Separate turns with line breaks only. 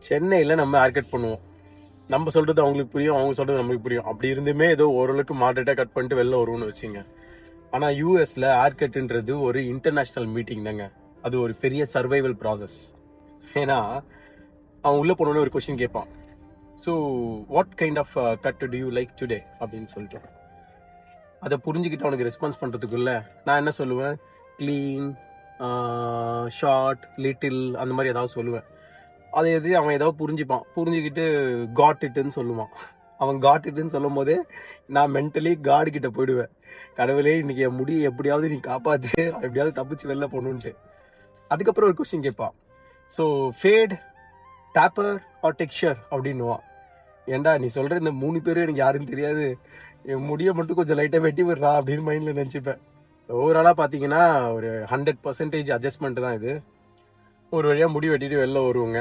சென்னையில் நம்ம hair cut பண்ணுவோம். நம்ம சொல்றது அவங்களுக்கு புரியும், அவங்க சொல்றது நம்மளுக்கு புரியும். அப்படி இருந்துமே ஏதோ ஓரளவுக்கு மாடரேட்டா கட் பண்ணிட்டு வெளில வருவோம்னு வச்சுங்க. ஆனா யூஎஸ்ல ஹேர் கட்ன்றது ஒரு இன்டர்நேஷனல் மீட்டிங் தாங்க. அது ஒரு பெரிய சர்வைவல் ப்ராசஸ். ஏன்னா அவன் உள்ள போனோன்னு ஒரு கொஸ்டின் கேட்பான். So what kind of cut do you like today அப்படின்னு சொல்லிட்டு அதை புரிஞ்சுக்கிட்டு அவனுக்கு ரெஸ்பான்ஸ் பண்றதுக்குள்ள நான் என்ன சொல்லுவேன், க்ளீன், ஷார்ட், லிட்டில் அந்த மாதிரி ஏதாவது சொல்லுவேன். அதை எது அவன் ஏதாவது புரிஞ்சுப்பான், புரிஞ்சுக்கிட்டு காட் இட்டுன்னு சொல்லுவான். அவன் காட் இட்டுன்னு சொல்லும் போதே நான் மென்டலி காடு கிட்ட போயிடுவேன். கடவுளே இன்னைக்கு என் முடியை எப்படியாவது நீ காப்பாத்து, எப்படியாவது தப்பிச்சு வெளில போகணுன்ட்டு. அதுக்கப்புறம் ஒரு கொஸ்டின் கேட்பான். So fat, taper or texture அப்படின்னுவான். ஏன்டா நீ சொல்ற இந்த 3 பேரும் எனக்கு யாருன்னு தெரியாது, என் முடியை மட்டும் கொஞ்சம் லைட்டாக வெட்டி விடுறா அப்படின்னு மைண்டில் நினச்சிப்பேன். ஓவராலாக பார்த்தீங்கன்னா ஒரு 100% அட்ஜஸ்ட்மெண்ட் தான் இது. ஒரு வழியாக முடி வெட்டிட்டு வெளில வருவோங்க.